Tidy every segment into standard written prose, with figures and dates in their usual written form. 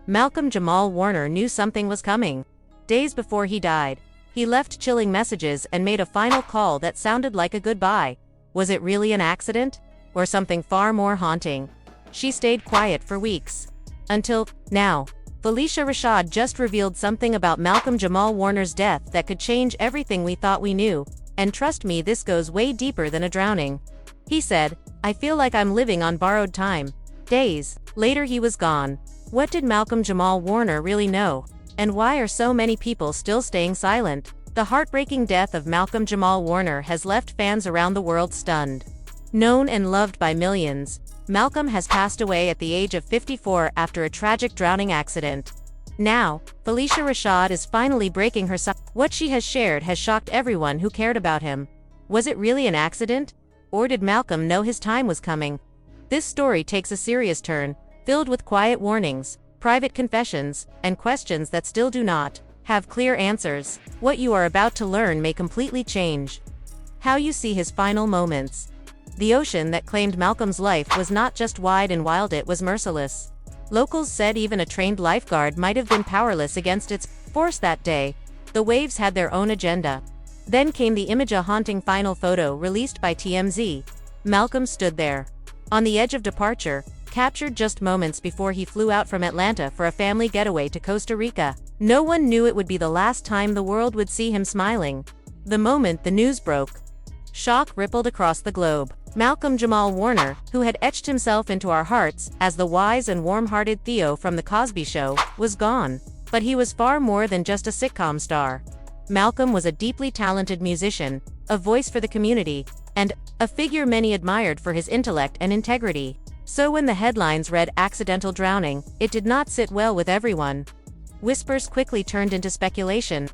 Malcolm-Jamal Warner knew something was coming. Days before he died, he left chilling messages and made a final call that sounded like a goodbye. Was it really an accident? Or something far more haunting? She stayed quiet for weeks. Until now, Felicia Rashad just revealed something about Malcolm-Jamal Warner's death that could change everything we thought we knew, and trust me, this goes way deeper than a drowning. He said, "I feel like I'm living on borrowed time." Days later he was gone. What did Malcolm-Jamal Warner really know? And why are so many people still staying silent? The heartbreaking death of Malcolm-Jamal Warner has left fans around the world stunned. Known and loved by millions, Malcolm has passed away at the age of 54 after a tragic drowning accident. Now, Felicia Rashad is finally breaking her silence. What she has shared has shocked everyone who cared about him. Was it really an accident? Or did Malcolm know his time was coming? This story takes a serious turn, filled with quiet warnings, private confessions, and questions that still do not have clear answers. What you are about to learn may completely change how you see his final moments. The ocean that claimed Malcolm's life was not just wide and wild, it was merciless. Locals said even a trained lifeguard might have been powerless against its force that day. The waves had their own agenda. Then came the image, a haunting final photo released by TMZ. Malcolm stood there, on the edge of departure, captured just moments before he flew out from Atlanta for a family getaway to Costa Rica. No one knew it would be the last time the world would see him smiling. The moment the news broke, shock rippled across the globe. Malcolm-Jamal Warner, who had etched himself into our hearts as the wise and warm-hearted Theo from The Cosby Show, was gone. But he was far more than just a sitcom star. Malcolm was a deeply talented musician, a voice for the community, and a figure many admired for his intellect and integrity. So when the headlines read "accidental drowning," it did not sit well with everyone. Whispers quickly turned into speculation.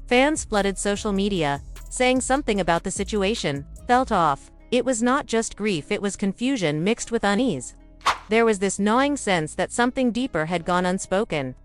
Fans flooded social media, saying something about the situation felt off. It was not just grief, it was confusion mixed with unease. There was this gnawing sense that something deeper had gone unspoken.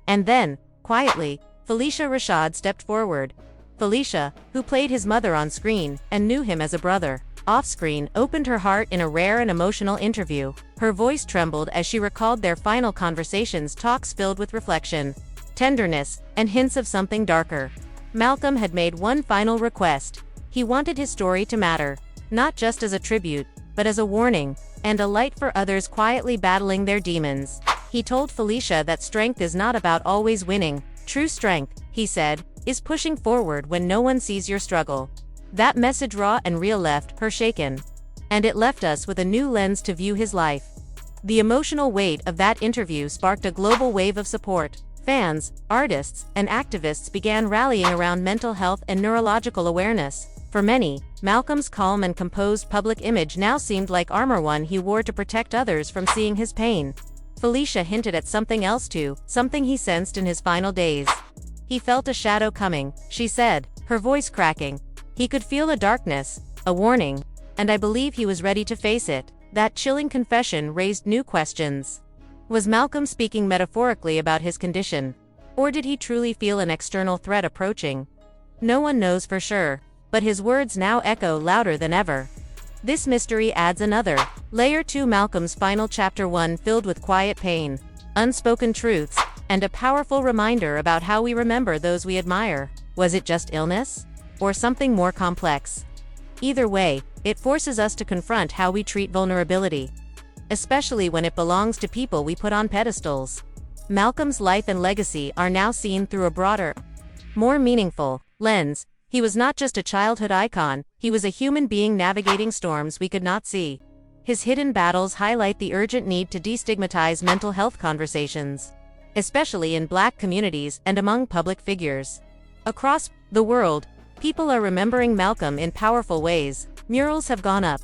And then, quietly, Phylicia Rashad stepped forward. Felicia, who played his mother on screen and knew him as a brother off-screen, opened her heart in a rare and emotional interview. Her voice trembled as she recalled their final conversations, talks filled with reflection, tenderness, and hints of something darker. Malcolm had made one final request. He wanted his story to matter, not just as a tribute, but as a warning, and a light for others quietly battling their demons. He told Felicia that strength is not about always winning. True strength, he said, is pushing forward when no one sees your struggle. That message, raw and real, left her shaken. And it left us with a new lens to view his life. The emotional weight of that interview sparked a global wave of support. Fans, artists, and activists began rallying around mental health and neurological awareness. For many, Malcolm's calm and composed public image now seemed like armor, one he wore to protect others from seeing his pain. Felicia hinted at something else too, something he sensed in his final days. He felt a shadow coming, she said, her voice cracking. He could feel a darkness, a warning, and I believe he was ready to face it. That chilling confession raised new questions. Was Malcolm speaking metaphorically about his condition? Or did he truly feel an external threat approaching? No one knows for sure, but his words now echo louder than ever. This mystery adds another layer to Malcolm's final chapter, one filled with quiet pain, unspoken truths, and a powerful reminder about how we remember those we admire. Was it just illness? Or something more complex? Either way, it forces us to confront how we treat vulnerability, especially when it belongs to people we put on pedestals. Malcolm's life and legacy are now seen through a broader, more meaningful lens. He was not just a childhood icon, he was a human being navigating storms we could not see. His hidden battles highlight the urgent need to destigmatize mental health conversations, especially in Black communities and among public figures. Across the world, people are remembering Malcolm in powerful ways. Murals have gone up.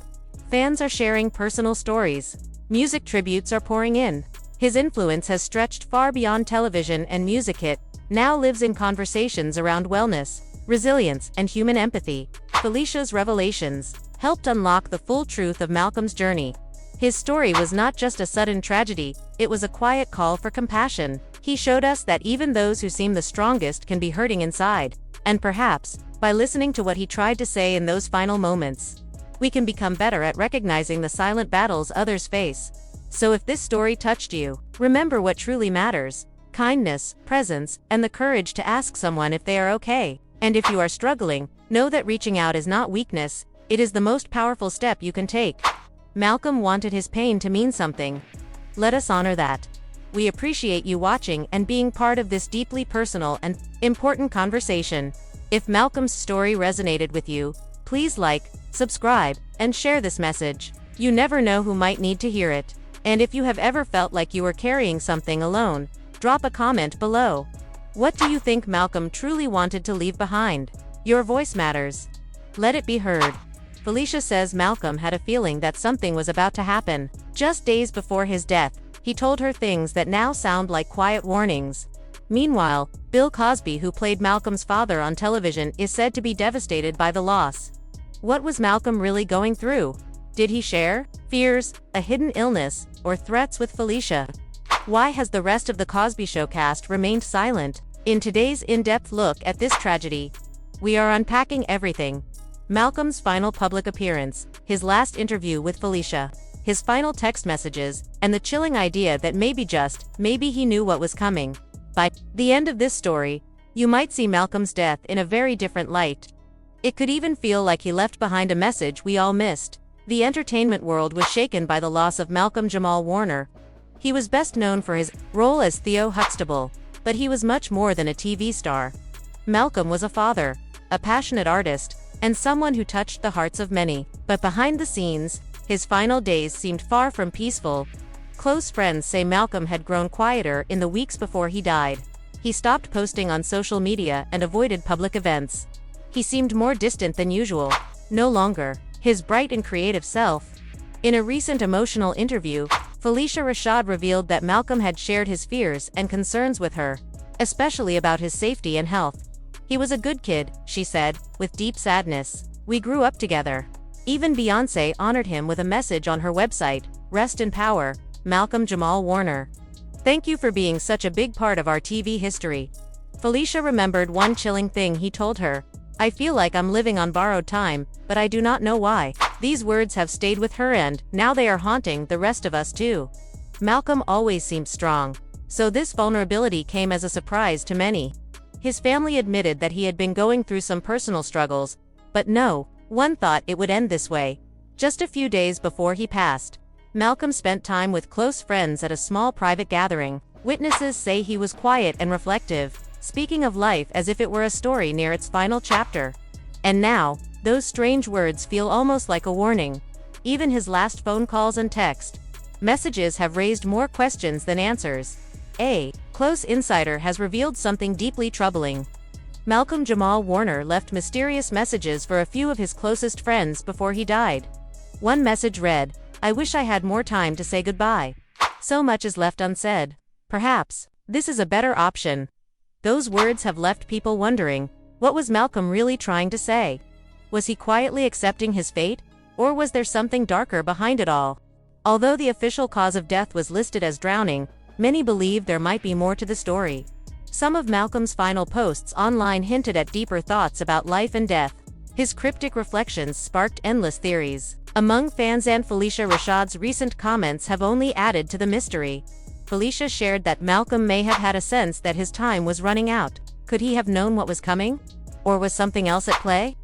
Fans are sharing personal stories. Music tributes are pouring in. His influence has stretched far beyond television and music. It now lives in conversations around wellness, resilience, and human empathy. Felicia's revelations helped unlock the full truth of Malcolm's journey. His story was not just a sudden tragedy, it was a quiet call for compassion. He showed us that even those who seem the strongest can be hurting inside. And perhaps, by listening to what he tried to say in those final moments, we can become better at recognizing the silent battles others face. So if this story touched you, remember what truly matters. kindness, presence, and the courage to ask someone if they are okay. And if you are struggling, know that reaching out is not weakness, it is the most powerful step you can take. Malcolm wanted his pain to mean something. Let us honor that. We appreciate you watching and being part of this deeply personal and important conversation. If Malcolm's story resonated with you, please like, subscribe, and share this message. You never know who might need to hear it. And if you have ever felt like you were carrying something alone, drop a comment below. What do you think Malcolm truly wanted to leave behind? Your voice matters. Let it be heard. Felicia says Malcolm had a feeling that something was about to happen. Just days before his death, he told her things that now sound like quiet warnings. Meanwhile, Bill Cosby, who played Malcolm's father on television, is said to be devastated by the loss. What was Malcolm really going through? Did he share fears, a hidden illness, or threats with Felicia? Why has the rest of the Cosby Show cast remained silent? In today's in-depth look at this tragedy, we are unpacking everything. Malcolm's final public appearance, his last interview with Felicia, his final text messages, and the chilling idea that maybe he knew what was coming. By the end of this story, you might see Malcolm's death in a very different light. It could even feel like he left behind a message we all missed. The entertainment world was shaken by the loss of Malcolm-Jamal Warner. He was best known for his role as Theo Huxtable, but he was much more than a TV star. Malcolm was a father, a passionate artist, and someone who touched the hearts of many. But behind the scenes, his final days seemed far from peaceful. Close friends say Malcolm had grown quieter in the weeks before he died. He stopped posting on social media and avoided public events. He seemed more distant than usual, no longer his bright and creative self. In a recent emotional interview, Phylicia Rashad revealed that Malcolm had shared his fears and concerns with her, especially about his safety and health. He was a good kid, she said, with deep sadness. We grew up together. Even Beyoncé honored him with a message on her website, Rest in Power, Malcolm-Jamal Warner. Thank you for being such a big part of our TV history. Felicia remembered one chilling thing he told her. I feel like I'm living on borrowed time, but I do not know why. These words have stayed with her and now they are haunting the rest of us too. Malcolm always seemed strong, so this vulnerability came as a surprise to many. His family admitted that he had been going through some personal struggles, but no one thought it would end this way. Just a few days before he passed, Malcolm spent time with close friends at a small private gathering. Witnesses say he was quiet and reflective, speaking of life as if it were a story near its final chapter. And now, those strange words feel almost like a warning. Even his last phone calls and text messages have raised more questions than answers. A close insider has revealed something deeply troubling. Malcolm-Jamal Warner left mysterious messages for a few of his closest friends before he died. One message read, "I wish I had more time to say goodbye. So much is left unsaid. Perhaps this is a better option." Those words have left people wondering, what was Malcolm really trying to say? Was he quietly accepting his fate, or was there something darker behind it all? Although the official cause of death was listed as drowning, many believe there might be more to the story. Some of Malcolm's final posts online hinted at deeper thoughts about life and death. His cryptic reflections sparked endless theories among fans, and Phylicia Rashad's recent comments have only added to the mystery. Felicia shared that Malcolm may have had a sense that his time was running out. Could he have known what was coming? Or was something else at play?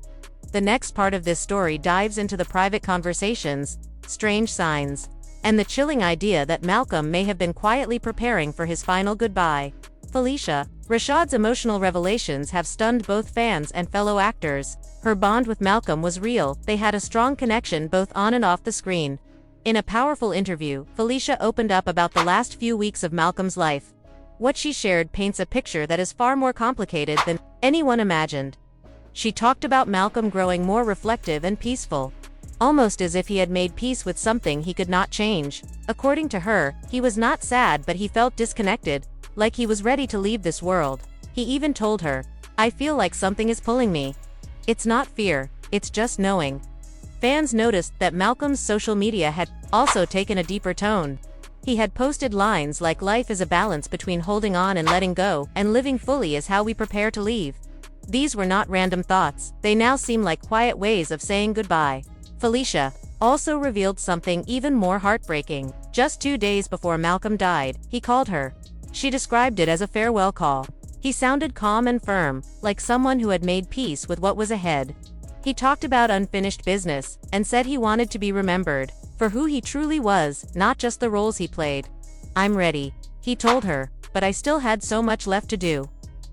The next part of this story dives into the private conversations, strange signs, and the chilling idea that Malcolm may have been quietly preparing for his final goodbye. Phylicia Rashad's emotional revelations have stunned both fans and fellow actors. Her bond with Malcolm was real. They had a strong connection both on and off the screen. In a powerful interview, Felicia opened up about the last few weeks of Malcolm's life. What she shared paints a picture that is far more complicated than anyone imagined. She talked about Malcolm growing more reflective and peaceful, almost as if he had made peace with something he could not change. According to her, he was not sad, but he felt disconnected, like he was ready to leave this world. He even told her, "I feel like something is pulling me. It's not fear, it's just knowing." Fans noticed that Malcolm's social media had also taken a deeper tone. He had posted lines like, "Life is a balance between holding on and letting go, and living fully is how we prepare to leave." These were not random thoughts, they now seem like quiet ways of saying goodbye. Felicia also revealed something even more heartbreaking. Just 2 days before Malcolm died, he called her. She described it as a farewell call. He sounded calm and firm, like someone who had made peace with what was ahead. He talked about unfinished business, and said he wanted to be remembered for who he truly was, not just the roles he played. "I'm ready," he told her, "but I still had so much left to do."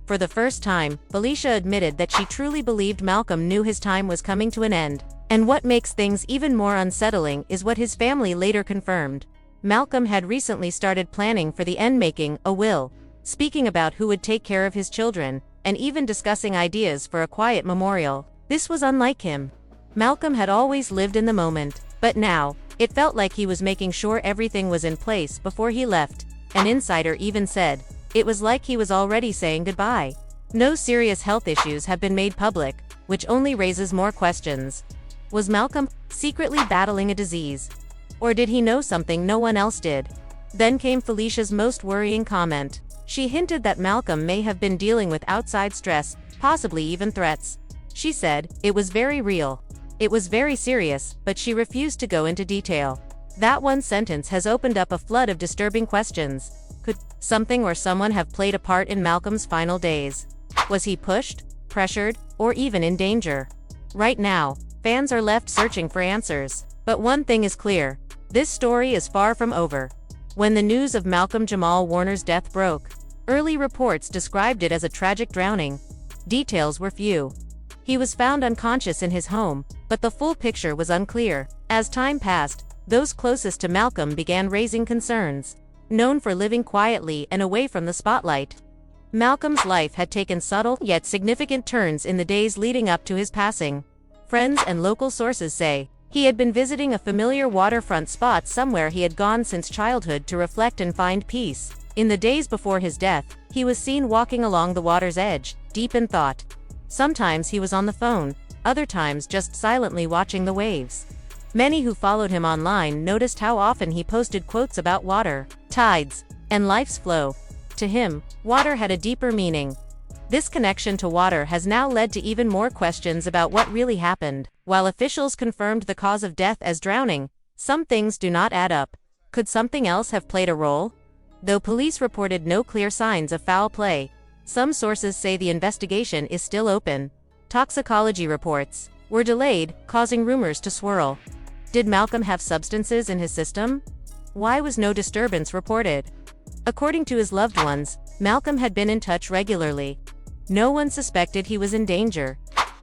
For the first time, Felicia admitted that she truly believed Malcolm knew his time was coming to an end. And what makes things even more unsettling is what his family later confirmed. Malcolm had recently started planning for the end, making a will, speaking about who would take care of his children, and even discussing ideas for a quiet memorial. This was unlike him. Malcolm had always lived in the moment, but now, it felt like he was making sure everything was in place before he left. An insider even said, it was like he was already saying goodbye. No serious health issues have been made public, which only raises more questions. Was Malcolm secretly battling a disease? Or did he know something no one else did? Then came Felicia's most worrying comment. She hinted that Malcolm may have been dealing with outside stress, possibly even threats. She said, it was very real. It was very serious, but she refused to go into detail. That one sentence has opened up a flood of disturbing questions. Could something or someone have played a part in Malcolm's final days? Was he pushed, pressured, or even in danger? Right now, fans are left searching for answers. But one thing is clear. This story is far from over. When the news of Malcolm-Jamal Warner's death broke, early reports described it as a tragic drowning. Details were few. He was found unconscious in his home, but the full picture was unclear. As time passed, those closest to Malcolm began raising concerns. Known for living quietly and away from the spotlight, Malcolm's life had taken subtle yet significant turns in the days leading up to his passing. Friends and local sources say he had been visiting a familiar waterfront spot somewhere he had gone since childhood to reflect and find peace. In the days before his death, he was seen walking along the water's edge, deep in thought. Sometimes he was on the phone, other times just silently watching the waves. Many who followed him online noticed how often he posted quotes about water, tides, and life's flow. To him, water had a deeper meaning. This connection to water has now led to even more questions about what really happened. While officials confirmed the cause of death as drowning, some things do not add up. Could something else have played a role? Though police reported no clear signs of foul play, some sources say the investigation is still open. Toxicology reports were delayed, causing rumors to swirl. Did Malcolm have substances in his system? Why was no disturbance reported? According to his loved ones, Malcolm had been in touch regularly. No one suspected he was in danger.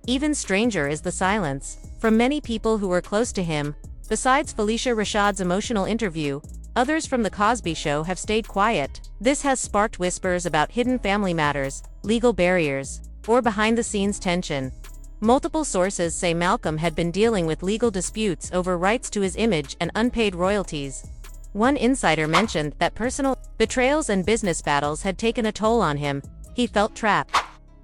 Even stranger is the silence from many people who were close to him. Besides Phylicia Rashad's emotional interview, others from The Cosby Show have stayed quiet. This has sparked whispers about hidden family matters, legal barriers, or behind-the-scenes tension. Multiple sources say Malcolm had been dealing with legal disputes over rights to his image and unpaid royalties. One insider mentioned that personal betrayals and business battles had taken a toll on him. He felt trapped.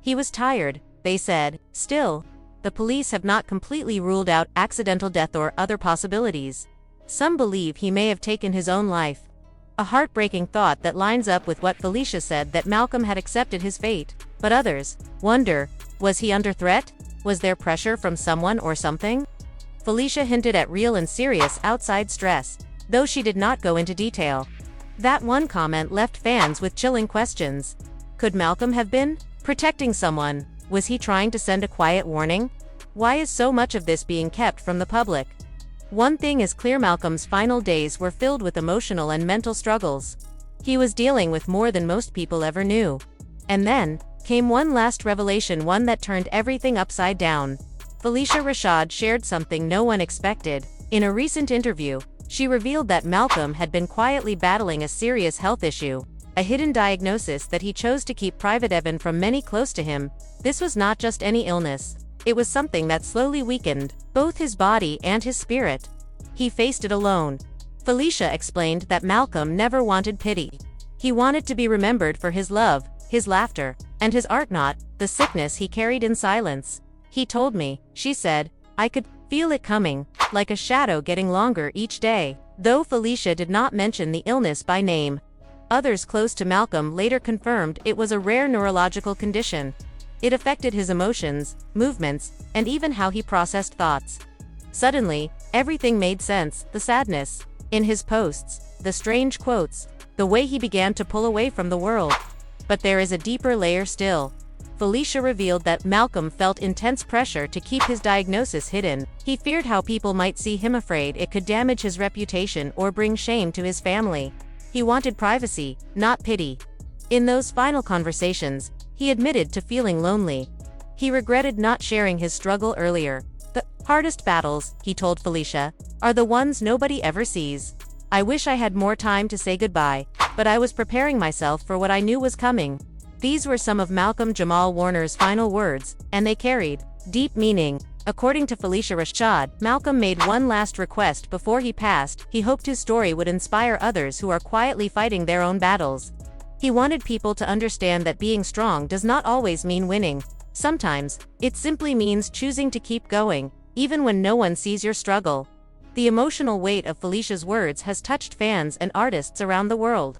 He was tired, they said. Still, the police have not completely ruled out accidental death or other possibilities. Some believe he may have taken his own life. A heartbreaking thought that lines up with what Felicia said, that Malcolm had accepted his fate. But others wonder, was he under threat? Was there pressure from someone or something? Felicia hinted at real and serious outside stress, though she did not go into detail. That one comment left fans with chilling questions. Could Malcolm have been protecting someone? Was he trying to send a quiet warning? Why is so much of this being kept from the public? One thing is clear: Malcolm's final days were filled with emotional and mental struggles. He was dealing with more than most people ever knew. And then came one last revelation, one that turned everything upside down. Phylicia Rashad shared something no one expected. In a recent interview, she revealed that Malcolm had been quietly battling a serious health issue, a hidden diagnosis that he chose to keep private even from many close to him. This was not just any illness. It was something that slowly weakened both his body and his spirit. He faced it alone. Felicia explained that Malcolm never wanted pity. He wanted to be remembered for his love, his laughter, and his art, not the sickness he carried in silence. He told me, she said, I could feel it coming, like a shadow getting longer each day. Though Felicia did not mention the illness by name, others close to Malcolm later confirmed it was a rare neurological condition. It affected his emotions, movements, and even how he processed thoughts. Suddenly, everything made sense: the sadness in his posts, the strange quotes, the way he began to pull away from the world. But there is a deeper layer still. Felicia revealed that Malcolm felt intense pressure to keep his diagnosis hidden. He feared how people might see him, afraid it could damage his reputation or bring shame to his family. He wanted privacy, not pity. In those final conversations, he admitted to feeling lonely. He regretted not sharing his struggle earlier. "The hardest battles," he told Felicia, "are the ones nobody ever sees. I wish I had more time to say goodbye, but I was preparing myself for what I knew was coming." These were some of Malcolm-Jamal Warner's final words, and they carried deep meaning. According to Felicia Rashad, Malcolm made one last request before he passed. He hoped his story would inspire others who are quietly fighting their own battles. He wanted people to understand that being strong does not always mean winning. Sometimes, it simply means choosing to keep going, even when no one sees your struggle. The emotional weight of Felicia's words has touched fans and artists around the world.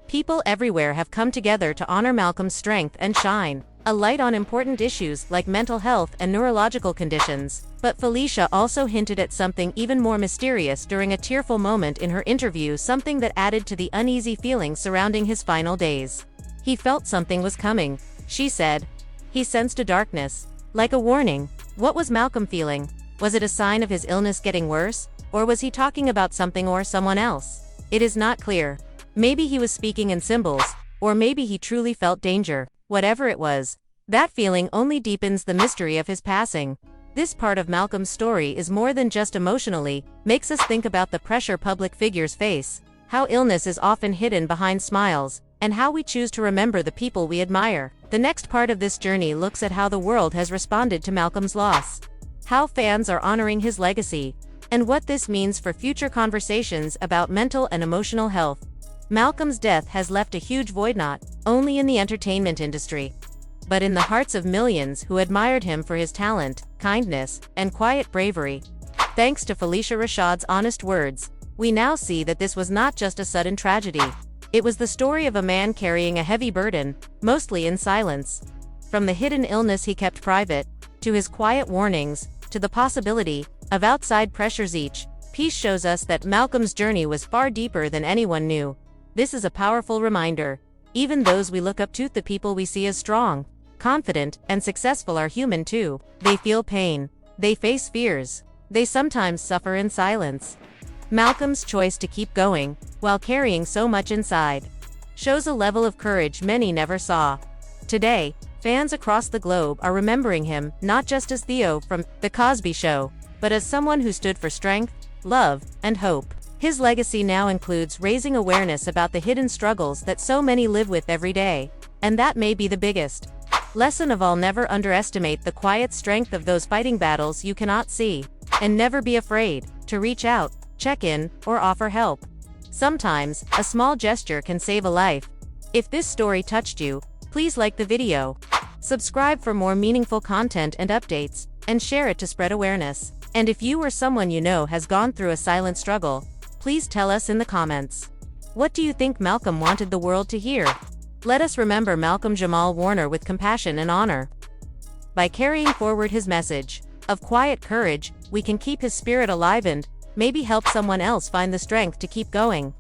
People everywhere have come together to honor Malcolm's strength and shine a light on important issues like mental health and neurological conditions. But Felicia also hinted at something even more mysterious during a tearful moment in her interview, something that added to the uneasy feelings surrounding his final days. "He felt something was coming," she said. "He sensed a darkness, like a warning." What was Malcolm feeling? Was it a sign of his illness getting worse? Or was he talking about something or someone else? It is not clear. Maybe he was speaking in symbols, or maybe he truly felt danger. Whatever it was, that feeling only deepens the mystery of his passing. This part of Malcolm's story is more than just emotionally, makes us think about the pressure public figures face, how illness is often hidden behind smiles, and how we choose to remember the people we admire. The next part of this journey looks at how the world has responded to Malcolm's loss, how fans are honoring his legacy, and what this means for future conversations about mental and emotional health. Malcolm's death has left a huge void, not only in the entertainment industry, but in the hearts of millions who admired him for his talent, kindness, and quiet bravery. Thanks to Phylicia Rashad's honest words, we now see that this was not just a sudden tragedy. It was the story of a man carrying a heavy burden, mostly in silence. From the hidden illness he kept private, to his quiet warnings, to the possibility of outside pressures, each piece shows us that Malcolm's journey was far deeper than anyone knew. This is a powerful reminder. Even those we look up to, the people we see as strong, confident, and successful, are human too. They feel pain. They face fears. They sometimes suffer in silence. Malcolm's choice to keep going, while carrying so much inside, shows a level of courage many never saw. Today, fans across the globe are remembering him not just as Theo from The Cosby Show, but as someone who stood for strength, love, and hope. His legacy now includes raising awareness about the hidden struggles that so many live with every day. And that may be the biggest lesson of all: never underestimate the quiet strength of those fighting battles you cannot see. And never be afraid to reach out, check in, or offer help. Sometimes, a small gesture can save a life. If this story touched you, please like the video, subscribe for more meaningful content and updates, and share it to spread awareness. And if you or someone you know has gone through a silent struggle, please tell us in the comments. What do you think Malcolm wanted the world to hear? Let us remember Malcolm-Jamal Warner with compassion and honor. By carrying forward his message of quiet courage, we can keep his spirit alive and maybe help someone else find the strength to keep going.